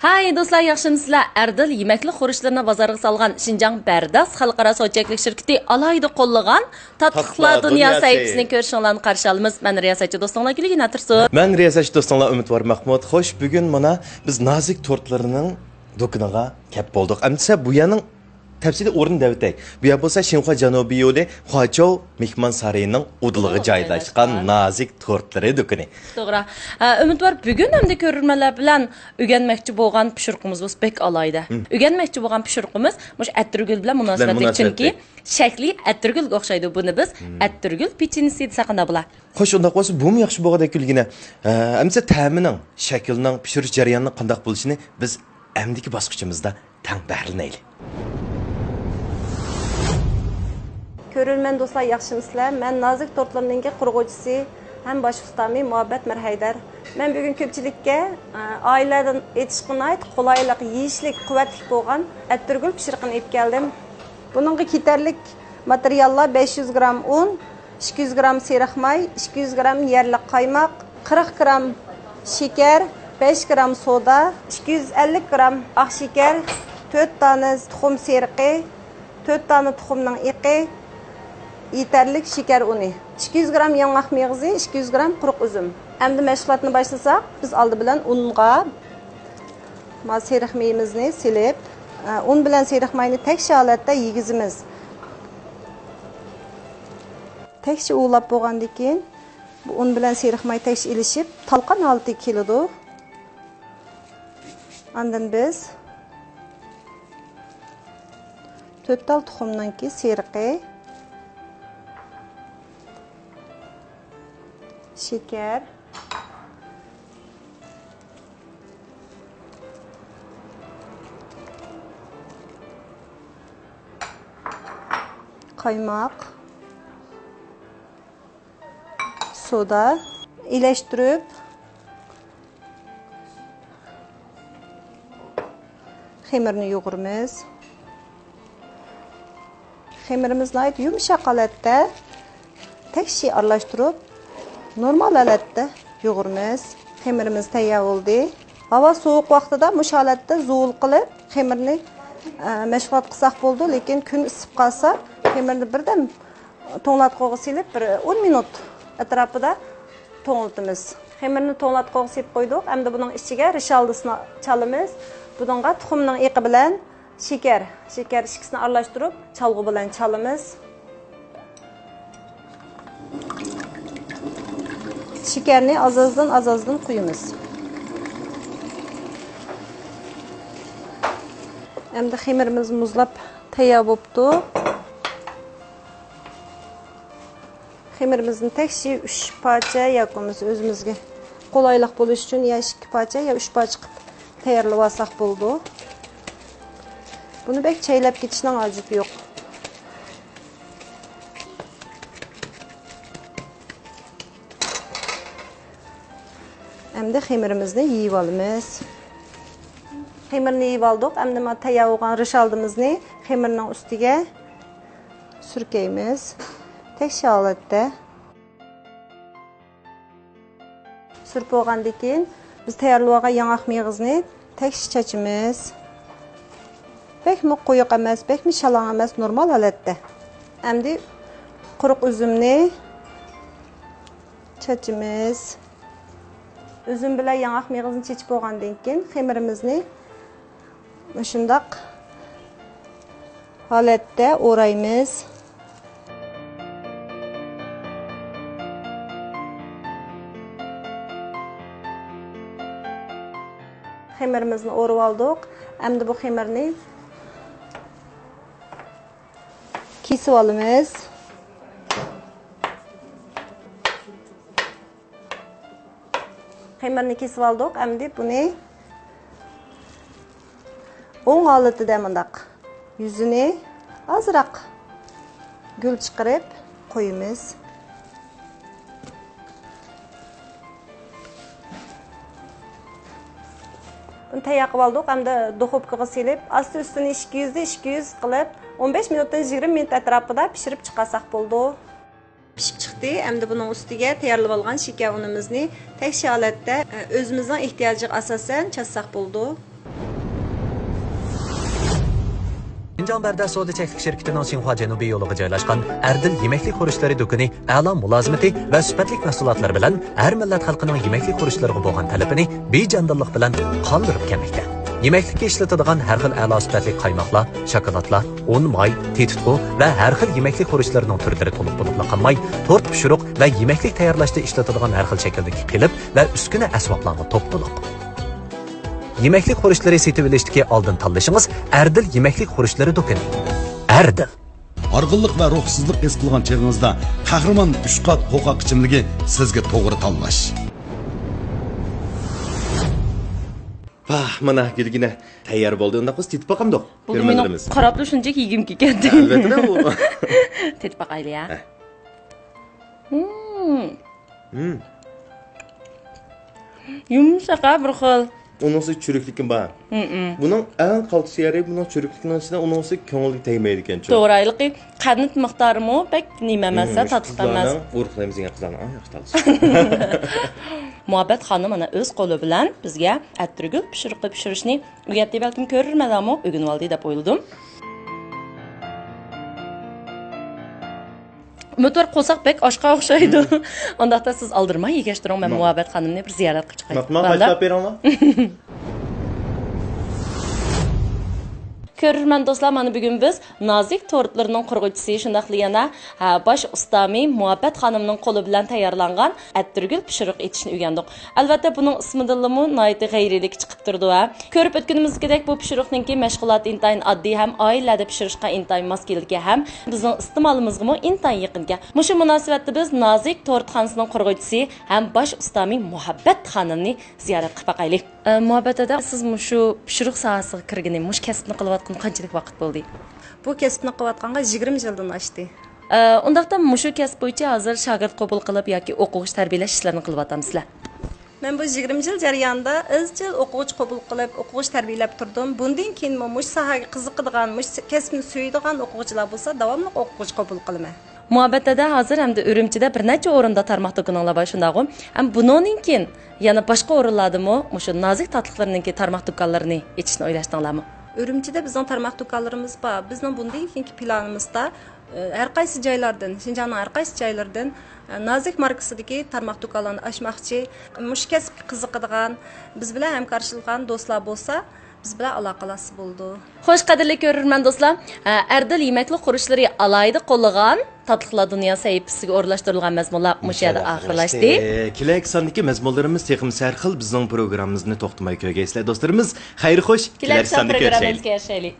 Hay do'stlar, yaxshimisizlar? Erdil yemeklik xurishlarni bozorga salgan Şinjan Berdas xalqaro so'chaklik shirkati alayda qo'llagan Tatlıqlar Dünya sayfasini ko'rishinglarni qarshi olamiz. Men riyosatchi do'stinglar Gülgin Atirsu. Men riyosatchi do'stinglar Umidvor Mahmud. Xo'sh, bugun mana biz nazik tortlarining do'koniga kelib bo'ldik. Amsa bu yerning tafsili o'rin davtak. Bu yer bo'lsa Shinxua Janubiy yo'li Huachou mehmon saroyining o'diligi joylashgan nazik tortlari do'koni. To'g'ri. Umidvor bugun hamda ko'rurmanlar bilan o'rganmoqchi bo'lgan pishirqimiz bo'lsa bek alayda. O'rganmoqchi bo'lgan pishirqimiz mush attirgul bilan munosabatli chunki shakli attirgulga o'xshaydi. Buni biz attirgul pechenisi desaqanda bo'lar. Xo'sh, unda bo'lsa bu yaxshi bo'lganda kulgina. Amsa ta'mining, shaklining, pishirish jarayonining qanday bo'lishini biz amdiki bosqichimizda tang bahrinayli. Көрермен достlar, yaxshimisizlar? Men nazik tortlarning qurg'uvchisi ham bosh ustami Muhabbat Mirhaydar. Men bugun ko'pchilikka oiladan yetishqinayt, qulaylik, yeyishlik, quvvatli bo'lgan attirgul pishiriqini olib keldim. Buningga ketarlik materiallar 500 gram un, 200 gram seriq may, 200 gram yerlik qaymoq, 40 gram shakar, 5 gram soda, 250 gram oq shakar, 4 dona tuxum seriqi, 4 dona tuxumning iqi, yeterlik şeker uni, 200 gram yong'oq meg'zi, 200 gram quruq uzum. Endi mashg'ulotni boshlasak, biz oldi bilan unga seriq mayimizni silib, un bilan seriq mayni tekshi holatda yegizimiz. Tekshi ulab bo'lgandan keyin bu un bilan seriq may tekshi ilishib, talqon holatiga keladi. Andan biz to'rtal tuxumninki seriqi, şeker, kaymak, soda iyileştirip xemirini yoğurmuz. Xemirimizni ait yumuşak holatda tekshi aralashtirib normal holatda yo'g'irmiz. Xemirimiz tayyor bo'ldi. Havo sovuq vaqtida mush holatda zuvul qilib xemirni mashg'ulot qilsak bo'ldi, lekin kun isib qolsa, xemirni birdan to'nglatqiga silib, bir 10 minut atrofida to'nglatamiz. Xemirni to'nglatqiga silib qo'ydik. Endi buning ichiga rishaldisini chalamiz. Buningga tuxumning iqi bilan shakar ikkisini aralashtirib, chalg'i bilan chalamiz. Şekerni azazdan quyamiz. Endi xemirimiz muzlab tayyor bo'libdi. Xemirimizni tekshi 3 parcha yoqamiz o'zimizga. Qulaylik bo'lish uchun ya 2 parcha ya 3 parcha qilib tayyorlab olsak bo'ldi. Buni bek chaylab ketishning hojati yo'q. Endi xemirimizni yeyib olamiz. Xemirni yeyib oldik. Endi mana tayyor bo'lgan rishaldimizni xemirning ustiga surkaymiz. Tekshi holatda. Surib bo'lgandan keyin biz tayyorlab olgan yong'oq meg'izni tekshi chachimiz. Bekmi quyuq emas, bekmi shalon emas, normal holatda. Endi quruq uzumni chachimiz. Üzüm bilan yong'oq meg'izini chechib bo'lgandan keyin xemirimizni shundoq holatda o'raymiz. Xemirimizni o'rib oldik. Endi bu xemirni kesib olamiz. Xemirni kesib oldik. Endi buni o'ng holatida mundaq yuzini ozroq gul chiqarib qo'yamiz. Buni tayyor qilib oldik. Endi duxovkaga silib, osti ustini 200 qilib 15 minutdan 20 minut atrofida pishirib chiqarsak bo'ldi. Pishib chiqdi. Endi buning ustiga tayyorlab olgan shakar unimizni tekshi holatda o'zimizning ehtiyojiga asosan chassak bo'ldi. Şinjanberdə Soda Çəklik şirkətinin Xinhua Cənubi yoluğa joylashgan Erdil yeməklik xuruşları dükkanı a'lo mulozimati va sifatli mahsulotlar bilan har millat xalqining yeməklik xuruşlariga bo'lgan talabini bejandillik bilan qondirib kelmoqda. Yeməklikka ishlatadigan har xil a'lo sifatli qaymoqlar, shokoladlar, un, may, tetutqu va har xil yeməklik xuruşlarining turlari to'liq bo'lib qolmay, tort pishiriq va yeməklik tayyorlashda ishlatadigan har xil shakldagi qilib va uskuna asboblarga to'liq. Yeməklik xuruşları setib olishdagi oldin tanlashingiz Erdil yeməklik xuruşlari do'koni. Erdil. Arg'illik va ruhsizlik his qilgan chog'ingizda qahramon 3 qat qo'qoq ichimligi sizga to'g'ri tanlash. Vah, mana gilgina tayyor bo'ldi. Unda qiz tetib boqamdiq. Bu mening qarabli shunchaki yegim kelgandi. Albatta bu. Tetib boqayli ya. Yumshaqa bir xil. Onunsa çürüklükün var. Bunun en kaltısı yeri bunun çürüklükün içinde onunsa köngülü teymeydi iken. To'g'ri, qanit miqdori mo bak nima emas, tatliq emas. Urqlaymiz degan qizlarni yaxshi Muhabbat xonim mana o'z qo'li bilan bizga attirgul pishiriqni pishirishni o'rgatdi, balkim ko'rurmadimi, o'rganib oldi deb o'yladim. Motor qo'saq bek oshqa o'xshaydi. Undaqda siz aldirmay yegashtiring, men Muhabbat xonimni bir ziyorat qilib chiqay. Maqma qaytib beringlar. Ko'rurman do'stlar, mana bugun biz nozik tortlarning qurg'uvchisi, shundaqli yana bosh ustami Muhabbat xonimning qo'li bilan tayyorlangan attirgul pishiriq etishni o'rgandik. Albatta buning ismidanmi noyati g'ayrilik chiqib turdi va ko'rib o'tganimizdek bu pishiriqningki mashg'ulot intayin oddiy ham oilada pishirishga intayin mos kelgan ham bizning iste'molimizga intayin yaqinga. Mushu munosabatda biz nozik tortxonasining qurg'uvchisi ham bosh ustami Muhabbat xonimni ziyorat qilib boqaylik. Muhabbat aka, siz mushu pishiriq sohasiga kirgani, mush kasbni qilayotgan qanchalik vaqt bo'ldi? Bu kasbni qilayotganga 20 yildan oshdi. Undaqda mushu kasb bo'yicha hozir shogird qabul qilib yoki o'quvchi tarbiyalash ishlarini qilyapsizlar. Men bu 20 yil jarayonida izchil o'quvchi qabul qilib, o'quvchi tarbiyalab turdim. Bundan keyin mush sohaga qiziqadigan, mush kasbni suyadigan o'quvchilar bo'lsa, davomli o'quvchi qabul qilaman. Muhabbatada hozir hamda Urumchida bir necha o'rinda tarmoq do'konlar bor shundaqmi? Ham buningdan keyin yana boshqa o'rinlardami mushu nozik tatliqlarningki tarmoq do'konlarini ochishni o'ylashdinglarmi? Urumchida bizning tarmoq do'konlarimiz bor. Bizning bundan keyingi planimizda har qaysi joylardan, Xinjiangning har qaysi joylaridan nozik markasidagi tarmoq do'konlarni ochmoqchi, mush kasbga qiziqadigan, biz bilan hamkorlashgan do'stlar bo'lsa, biz bilan aloqalashsa bo'ldi. Xo'sh, qadrli ko'rurman do'stlar, Erdil yeməklik xuruşlari alayda qo'llagan tatliqlar dunyo sahifasiga o'rlashtirilgan mazmunlar mush yerda oxirlashdi. Kelek sondagi mazmunlarimiz texim sarxil bizning programmamizni to'xtamay ko'rgaysizlar do'stlarimiz. Xayr xo'sh, kelak son programmamizga yarashaylik.